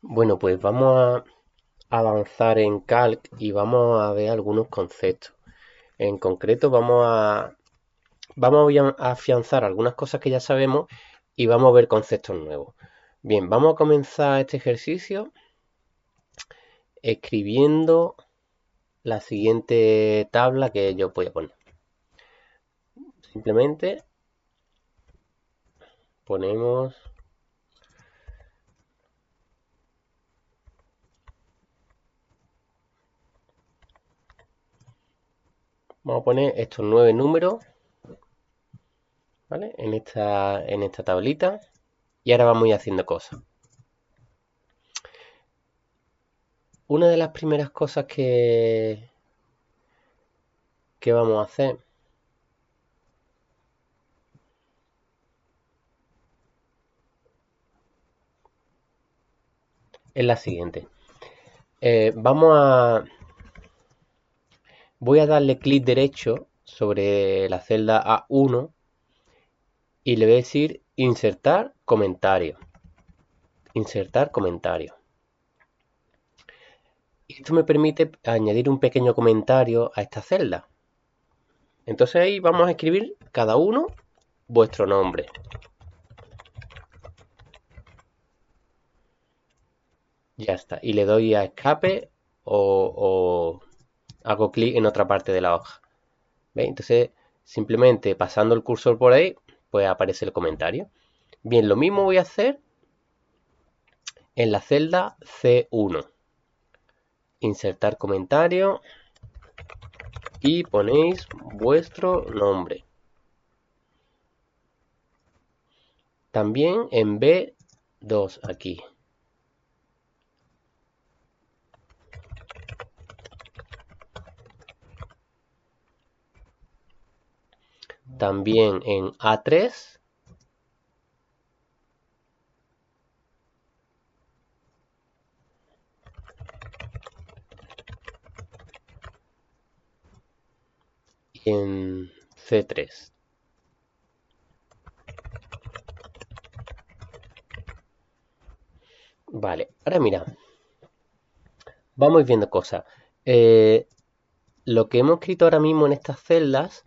Bueno, pues vamos a avanzar en Calc y vamos a ver algunos conceptos. En concreto, vamos a afianzar algunas cosas que ya sabemos y vamos a ver conceptos nuevos. Bien, vamos a comenzar este ejercicio escribiendo la siguiente tabla que yo voy a poner. Simplemente ponemos, vamos a poner estos 9 números, ¿vale? En esta tablita y ahora vamos a ir haciendo cosas. Una de las primeras cosas que vamos a hacer es la siguiente. Voy a darle clic derecho sobre la celda A1 y le voy a decir insertar comentario. Insertar comentario. Esto me permite añadir un pequeño comentario a esta celda. Entonces ahí vamos a escribir cada uno vuestro nombre. Ya está. Y le doy a escape o hago clic en otra parte de la hoja. ¿Veis? Entonces, simplemente pasando el cursor por ahí, pues aparece el comentario. Bien, lo mismo voy a hacer en la celda C1. Insertar comentario y ponéis vuestro nombre. También en B2 aquí. También en A3. Y en C3. Vale, ahora mira, vamos viendo cosas. Lo que hemos escrito ahora mismo en estas celdas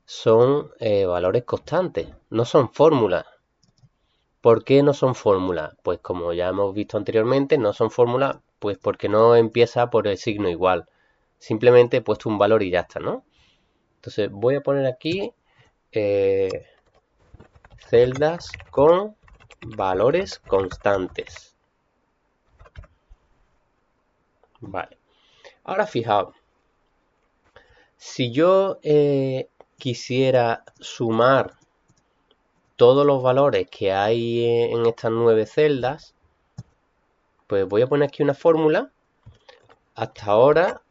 son valores constantes, no son fórmulas. ¿Por qué no son fórmulas? Pues como ya hemos visto anteriormente, no son fórmulas, pues porque no empieza por el signo igual. Simplemente he puesto un valor y ya está, ¿no? Entonces voy a poner aquí eh, celdas con valores constantes. Vale. Ahora fijaos, si yo quisiera sumar todos los valores que hay en estas 9 celdas, pues voy a poner aquí una fórmula. Hasta ahora,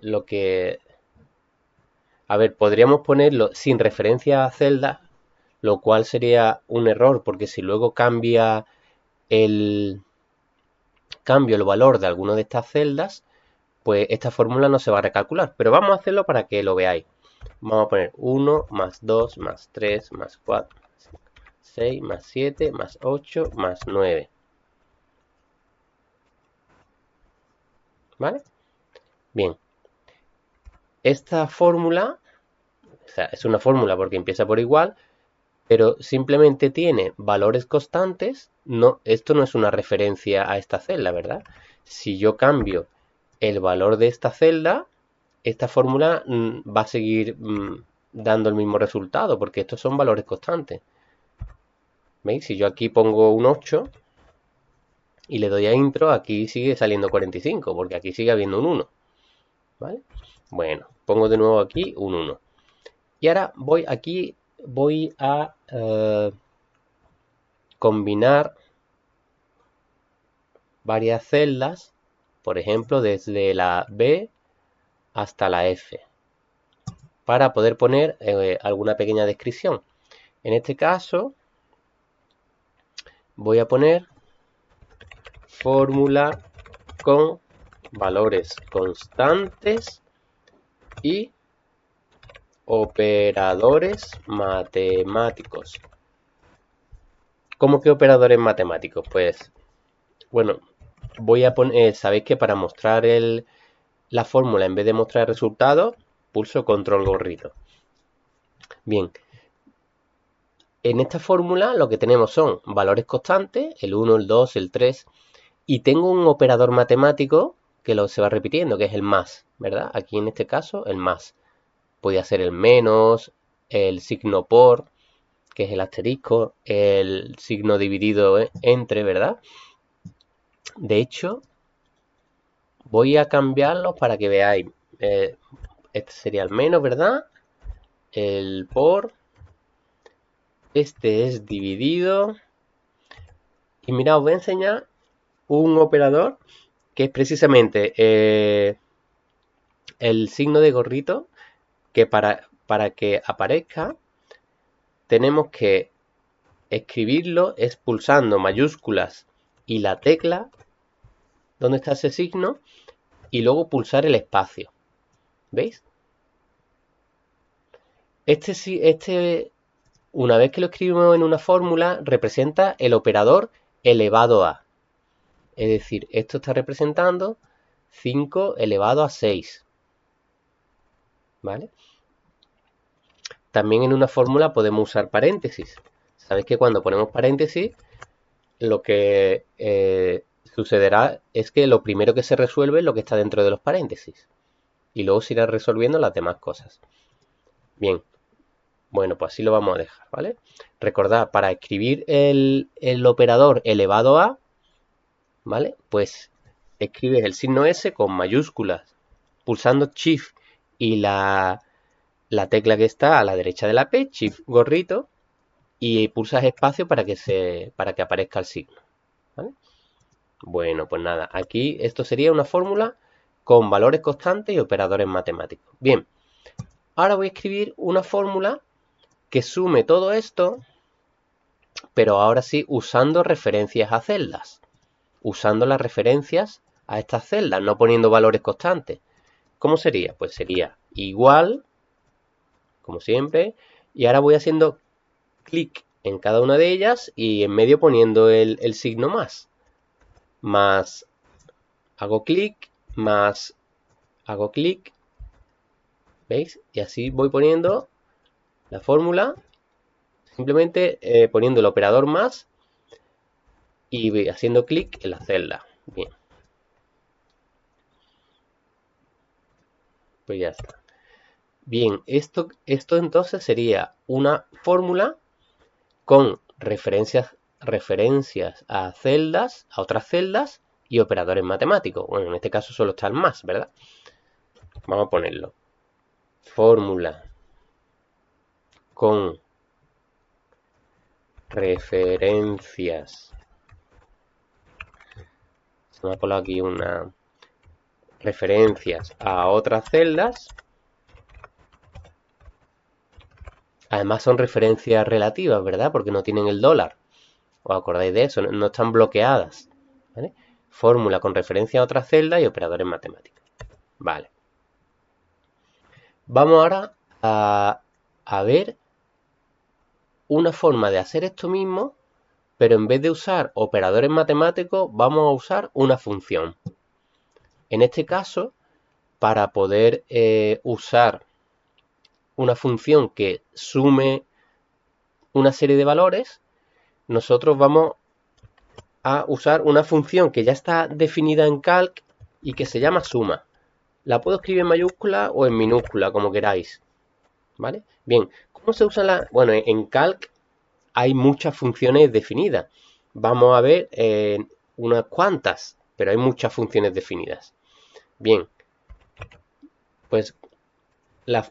lo que... A ver, podríamos ponerlo sin referencia a celdas, lo cual sería un error, porque si luego el, cambio el valor de alguna de estas celdas, pues esta fórmula no se va a recalcular. Pero vamos a hacerlo para que lo veáis. Vamos a poner 1 más 2 más 3 más 4 más 6 más 7 más 8 más 9. ¿Vale? Bien. Esta fórmula, o sea, es una fórmula porque empieza por igual, pero simplemente tiene valores constantes. No, esto no es una referencia a esta celda, ¿verdad? Si yo cambio el valor de esta celda, esta fórmula va a seguir dando el mismo resultado, porque estos son valores constantes. ¿Veis? Si yo aquí pongo un 8 y le doy a intro, aquí sigue saliendo 45, porque aquí sigue habiendo un 1. ¿Vale? Bueno, pongo de nuevo aquí un 1. Y ahora voy a combinar varias celdas, por ejemplo, desde la B hasta la F, para poder poner alguna pequeña descripción. En este caso, voy a poner fórmula con valores constantes y operadores matemáticos. ¿Cómo que operadores matemáticos? Pues Bueno, voy a poner, sabéis que para mostrar la fórmula, en vez de mostrar el resultado, pulso control gorrito. Bien, en esta fórmula lo que tenemos son valores constantes, el 1, el 2, el 3, y tengo un operador matemático que se va repitiendo, que es el más, ¿verdad? Aquí en este caso, el más. Podría ser el menos, el signo por, que es el asterisco, el signo dividido entre, ¿verdad? De hecho, voy a cambiarlos para que veáis. Este sería el menos, ¿verdad? El por. Este es dividido. Y mira, os voy a enseñar un operador que es precisamente el signo de gorrito, que para que aparezca tenemos que escribirlo es pulsando mayúsculas y la tecla donde está ese signo y luego pulsar el espacio. ¿Veis? Una vez que lo escribimos en una fórmula, representa el operador elevado a. Es decir, esto está representando 5 elevado a 6. ¿Vale? También en una fórmula podemos usar paréntesis. Sabéis que cuando ponemos paréntesis, lo que sucederá es que lo primero que se resuelve es lo que está dentro de los paréntesis. Y luego se irá resolviendo las demás cosas. Bien, bueno, pues así lo vamos a dejar, ¿vale? Recordad, para escribir el operador elevado a, ¿vale? Pues escribes el signo S con mayúsculas, pulsando Shift y la tecla que está a la derecha de la P, Shift gorrito, y pulsas espacio para que aparezca el signo, ¿vale? Bueno, pues nada, aquí esto sería una fórmula con valores constantes y operadores matemáticos. Bien, ahora voy a escribir una fórmula que sume todo esto, pero ahora sí usando referencias a celdas. Usando las referencias a estas celdas, no poniendo valores constantes. ¿Cómo sería? Pues sería igual, como siempre, y ahora voy haciendo clic en cada una de ellas y en medio poniendo el signo más. Más hago clic, más hago clic, ¿veis? Y así voy poniendo la fórmula, simplemente poniendo el operador más y haciendo clic en la celda. Bien, pues ya está. Bien, esto entonces sería una fórmula con referencias a celdas, a otras celdas y operadores matemáticos. Bueno, en este caso solo está el más, ¿verdad? Vamos a ponerlo. Fórmula con referencias. Se me ha colado aquí una referencias a otras celdas. Además son referencias relativas, ¿verdad? Porque no tienen el dólar. ¿Os acordáis de eso? No están bloqueadas. ¿Vale? Fórmula con referencia a otras celdas y operadores matemáticos. Vale. Vamos ahora a ver una forma de hacer esto mismo, pero en vez de usar operadores matemáticos, vamos a usar una función. En este caso, para poder usar una función que sume una serie de valores, nosotros vamos a usar una función que ya está definida en Calc y que se llama suma. La puedo escribir en mayúscula o en minúscula, como queráis. ¿Vale? Bien, ¿cómo se usa la...? Bueno, en Calc hay muchas funciones definidas. Vamos a ver unas cuantas, pero hay muchas funciones definidas. Bien, pues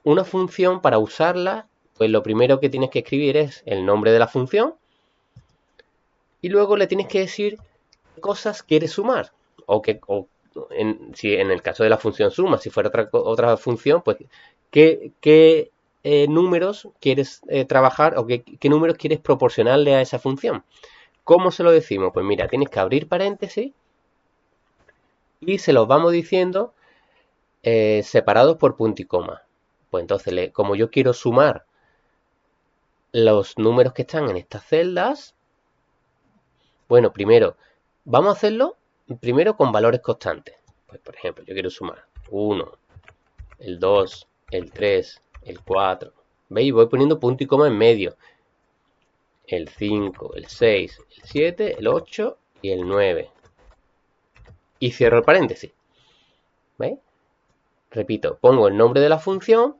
una función, para usarla, pues lo primero que tienes que escribir es el nombre de la función y luego le tienes que decir qué cosas quieres sumar. Si en el caso de la función suma, si fuera otra función, pues qué números quieres trabajar o qué números quieres proporcionarle a esa función. ¿Cómo se lo decimos? Pues mira, tienes que abrir paréntesis y se los vamos diciendo separados por punto y coma. Pues entonces, como yo quiero sumar los números que están en estas celdas, bueno, primero Vamos a hacerlo primero con valores constantes. Pues, por ejemplo, yo quiero sumar 1, el 2, el 3, el 4. ¿Veis? Voy poniendo punto y coma en medio. El 5, el 6, el 7, el 8 y el 9. Y cierro el paréntesis. ¿Veis? Repito, pongo el nombre de la función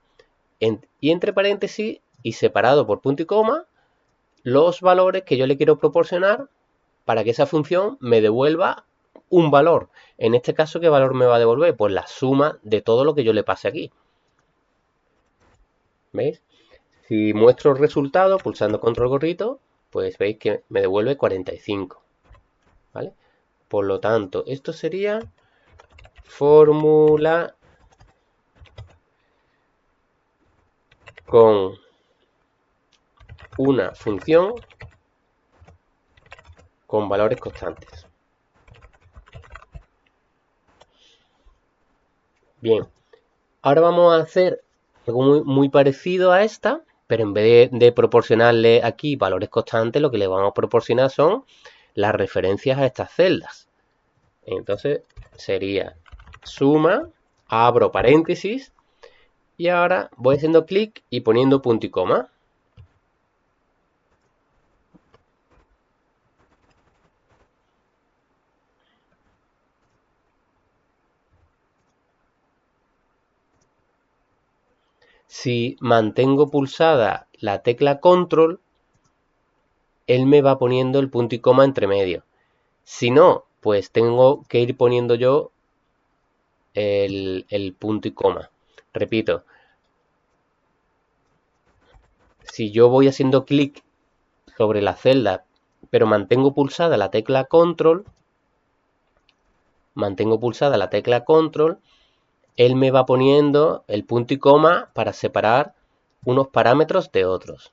y entre paréntesis y separado por punto y coma los valores que yo le quiero proporcionar para que esa función me devuelva un valor. En este caso, ¿qué valor me va a devolver? Pues la suma de todo lo que yo le pase aquí. ¿Veis? Si muestro el resultado pulsando control gorrito, pues veis que me devuelve 45. ¿Vale? Por lo tanto, esto sería fórmula con una función con valores constantes. Bien, ahora vamos a hacer algo muy parecido a esta, pero en vez de proporcionarle aquí valores constantes, lo que le vamos a proporcionar son las referencias a estas celdas. Entonces sería suma, abro paréntesis y ahora voy haciendo clic y poniendo punto y coma. Si mantengo pulsada la tecla control, él me va poniendo el punto y coma entre medio. Si no, pues tengo que ir poniendo yo el punto y coma. Repito, si yo voy haciendo clic sobre la celda, pero mantengo pulsada la tecla control, él me va poniendo el punto y coma para separar unos parámetros de otros.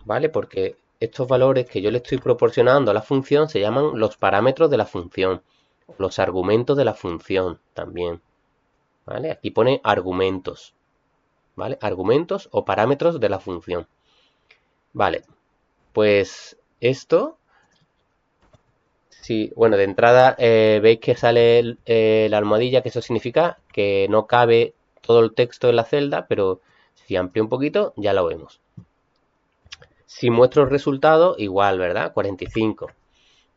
¿Vale? Porque estos valores que yo le estoy proporcionando a la función se llaman los parámetros de la función, los argumentos de la función también. ¿Vale? Aquí pone argumentos. ¿Vale? Argumentos o parámetros de la función. Vale, pues esto, sí, bueno, de entrada veis que sale la almohadilla, que eso significa que no cabe todo el texto en la celda, pero si amplío un poquito ya lo vemos. Si muestro el resultado, igual, ¿verdad? 45.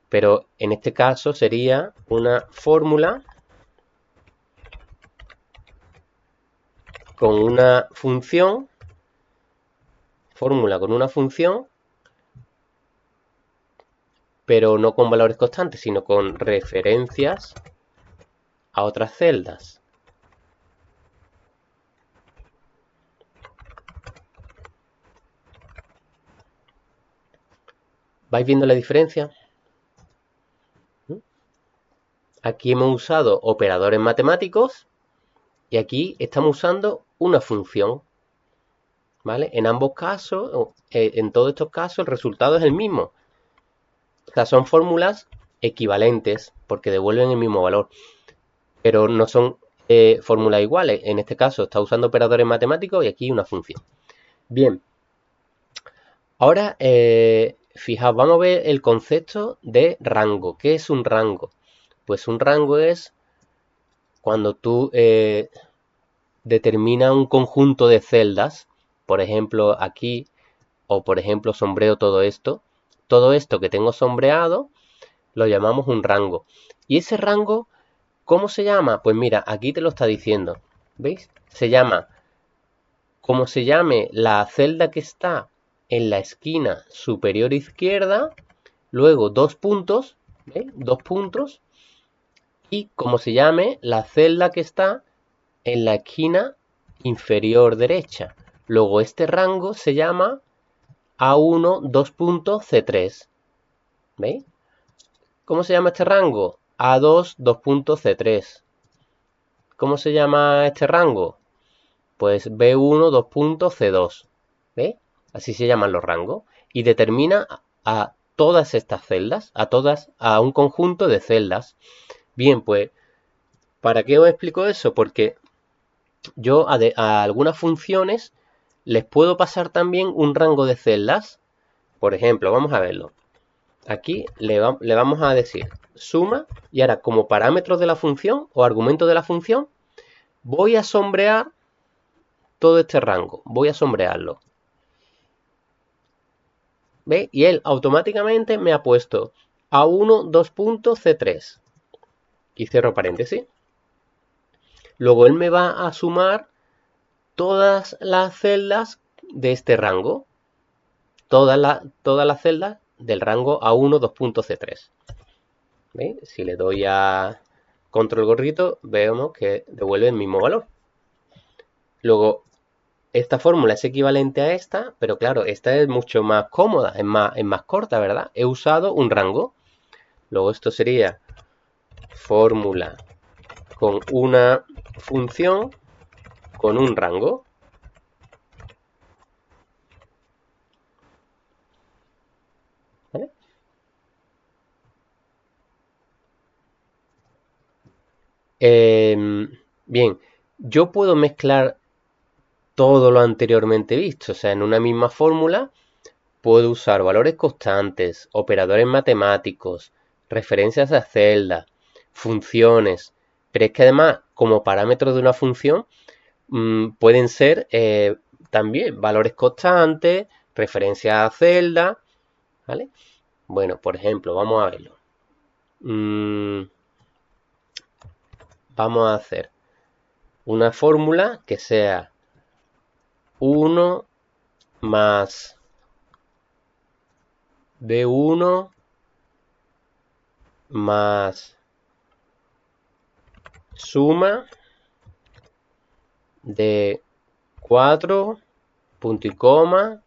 Pero en este caso sería una fórmula con una función, pero no con valores constantes, sino con referencias a otras celdas. ¿Vais viendo la diferencia? Aquí hemos usado operadores matemáticos y aquí estamos usando una función. ¿Vale? En ambos casos, en todos estos casos, el resultado es el mismo. O sea, son fórmulas equivalentes porque devuelven el mismo valor, pero no son fórmulas iguales. En este caso está usando operadores matemáticos y aquí una función. Bien, ahora fijaos, vamos a ver el concepto de rango. ¿Qué es un rango? Pues un rango es cuando tú determinas un conjunto de celdas, por ejemplo aquí, o por ejemplo sombreo todo esto que tengo sombreado lo llamamos un rango. Y ese rango, ¿cómo se llama? Pues mira, aquí te lo está diciendo, ¿veis? Se llama, como se llame la celda que está en la esquina superior izquierda, luego dos puntos, ¿veis? Dos puntos, y como se llame la celda que está en la esquina inferior derecha. Luego este rango se llama A1 2.C3. ¿Veis? ¿Cómo se llama este rango? A2 2.C3. ¿Cómo se llama este rango? Pues B1 2.C2. ¿Veis? Así se llaman los rangos. Y determina a todas estas celdas, a un conjunto de celdas. Bien, pues, ¿para qué os explico eso? Porque yo a algunas funciones les puedo pasar también un rango de celdas. Por ejemplo, vamos a verlo. Aquí le vamos a decir suma y ahora como parámetros de la función o argumento de la función voy a sombrear todo este rango. Voy a sombrearlo. ¿Veis? Y él automáticamente me ha puesto A1 2.C3 y cierro paréntesis. Luego él me va a sumar todas las celdas de este rango. Todas las celdas del rango A1 2.C3. ¿Veis? Si le doy a control gorrito, vemos que devuelve el mismo valor. Luego, esta fórmula es equivalente a esta, pero claro, esta es mucho más cómoda, es más corta, ¿verdad? He usado un rango. Luego esto sería fórmula con una función con un rango. ¿Vale? Bien, yo puedo mezclar todo lo anteriormente visto. O sea, en una misma fórmula puedo usar valores constantes, operadores matemáticos, referencias a celdas, funciones. Pero es que además, como parámetros de una función, pueden ser también valores constantes, referencias a celdas, ¿vale? Bueno, por ejemplo, vamos a verlo. Vamos a hacer una fórmula que sea 1 más B1 más suma de 4 punto y coma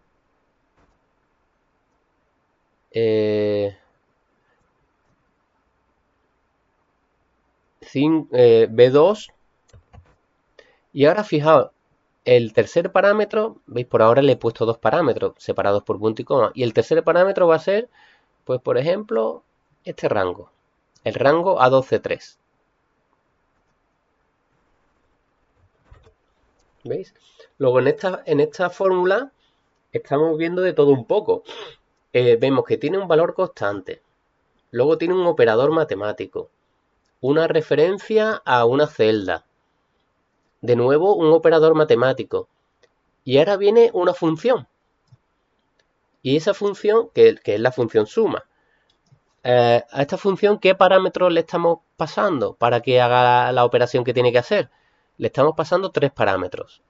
B2. Y ahora fijaos, el tercer parámetro, veis, por ahora le he puesto dos parámetros separados por punto y coma. Y el tercer parámetro va a ser, pues por ejemplo, este rango. El rango A12-3. ¿Veis? Luego en esta fórmula estamos viendo de todo un poco. Vemos que tiene un valor constante. Luego tiene un operador matemático. Una referencia a una celda. De nuevo un operador matemático. Y ahora viene una función. Y esa función, que es la función suma. A esta función, ¿qué parámetros le estamos pasando para que haga la operación que tiene que hacer? Le estamos pasando tres parámetros.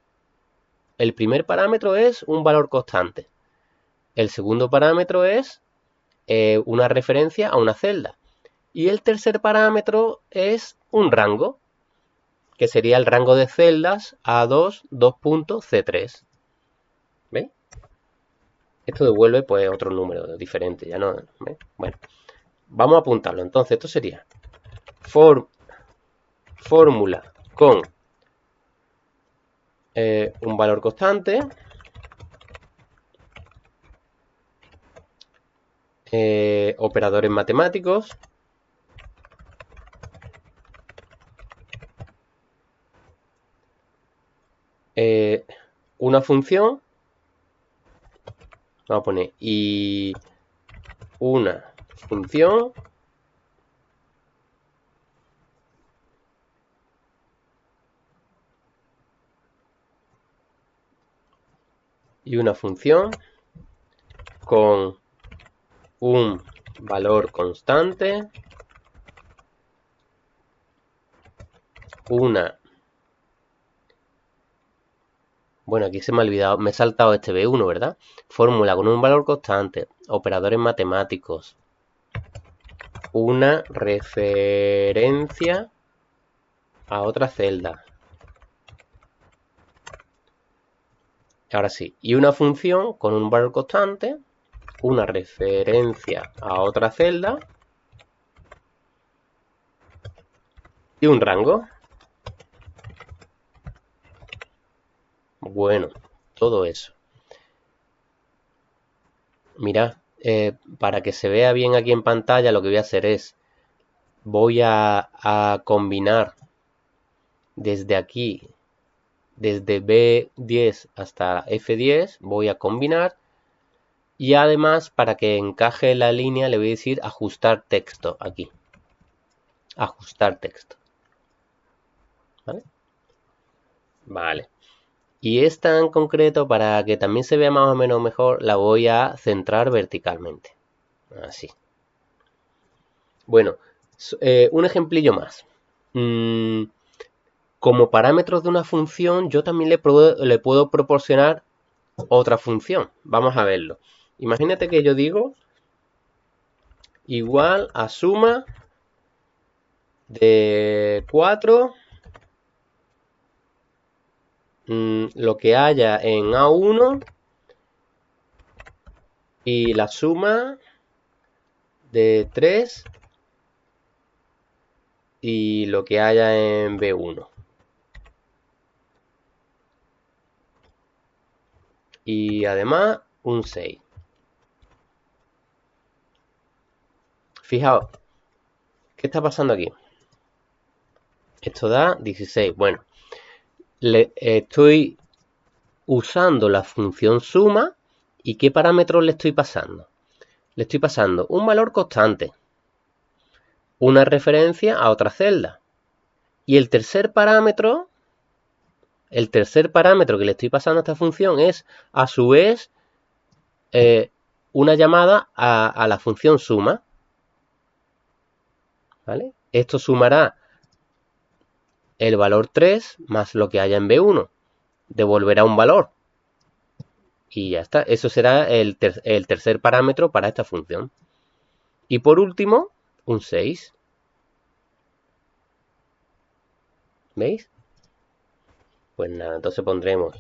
El primer parámetro es un valor constante. El segundo parámetro es una referencia a una celda. Y el tercer parámetro es un rango, que sería el rango de celdas A2 2.C3. ¿Veis? Esto devuelve pues otro número diferente, ya no. ¿Veis? Bueno, vamos a apuntarlo. Entonces, esto sería fórmula con un valor constante, operadores matemáticos, una función, vamos a poner, y una función con un valor constante, bueno, aquí se me ha olvidado, me he saltado este B1, ¿verdad? Fórmula con un valor constante, operadores matemáticos, una referencia a otra celda. Ahora sí, y una función con un valor constante, una referencia a otra celda y un rango. Bueno, todo eso. Mirad, para que se vea bien aquí en pantalla, lo que voy a hacer es, voy a combinar desde aquí, desde B10 hasta F10, voy a combinar Y además, para que encaje la línea, le voy a decir ajustar texto aquí. Ajustar texto. ¿Vale? Vale. Y esta en concreto, para que también se vea más o menos mejor, la voy a centrar verticalmente. Así. Bueno, un ejemplillo más. Como parámetros de una función, yo también le puedo proporcionar otra función. Vamos a verlo. Imagínate que yo digo igual a suma de 4 lo que haya en A1 y la suma de 3 y lo que haya en B1. Y además un 6. Fijaos, ¿qué está pasando aquí? Esto da 16. Bueno, estoy usando la función suma. ¿Y qué parámetros le estoy pasando? Le estoy pasando un valor constante, una referencia a otra celda. Y el tercer parámetro que le estoy pasando a esta función es, a su vez, una llamada a la función suma. ¿Vale? Esto sumará el valor 3 más lo que haya en B1. Devolverá un valor. Y ya está. Eso será el tercer parámetro para esta función. Y por último, un 6. ¿Veis? Pues nada, entonces pondremos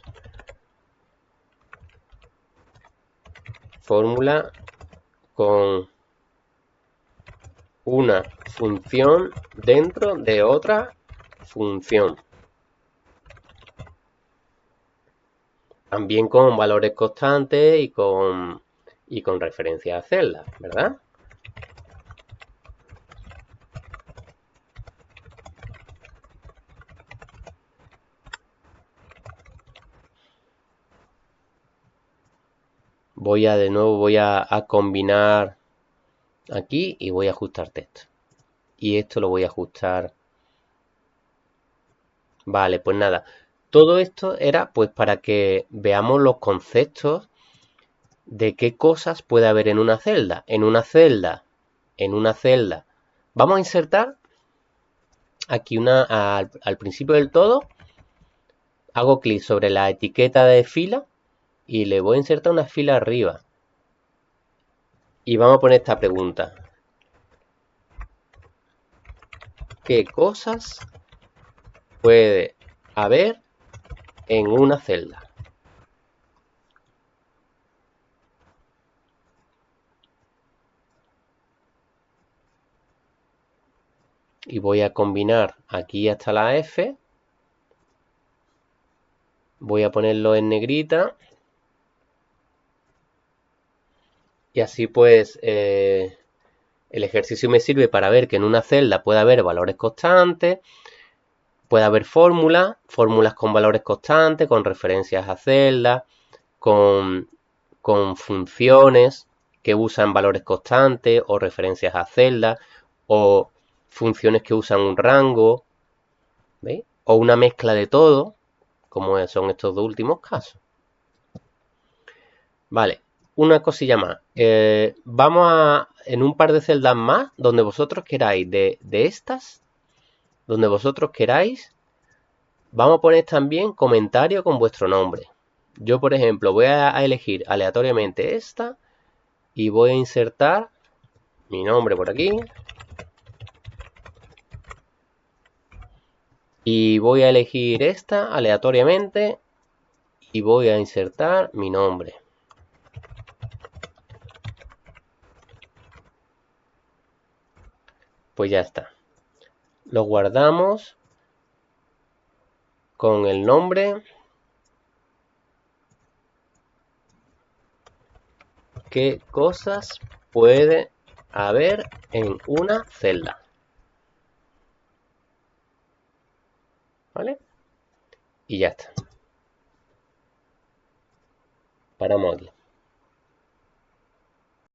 fórmula con una función dentro de otra función. También con valores constantes y con referencias a celdas, ¿verdad? De nuevo voy a combinar aquí y voy a ajustar texto. Y esto lo voy a ajustar. Vale, pues nada. Todo esto era pues para que veamos los conceptos de qué cosas puede haber en una celda. En una celda. Vamos a insertar aquí al principio del todo. Hago clic sobre la etiqueta de fila y le voy a insertar una fila arriba. Y vamos a poner esta pregunta. ¿Qué cosas puede haber en una celda? Y voy a combinar aquí hasta la F. Voy a ponerlo en negrita. Y así pues el ejercicio me sirve para ver que en una celda puede haber valores constantes, puede haber fórmulas con valores constantes, con referencias a celdas, con funciones que usan valores constantes o referencias a celdas, o funciones que usan un rango, ¿veis? O una mezcla de todo, como son estos dos últimos casos. Vale, una cosilla más. Vamos en un par de celdas más, donde vosotros queráis, de estas, donde vosotros queráis, vamos a poner también comentario con vuestro nombre. Yo, por ejemplo, voy a elegir aleatoriamente esta y voy a insertar mi nombre por aquí. Y voy a elegir esta aleatoriamente y voy a insertar mi nombre. Pues ya está. Lo guardamos con el nombre. ¿Qué cosas puede haber en una celda? ¿Vale? Y ya está. Paramos aquí.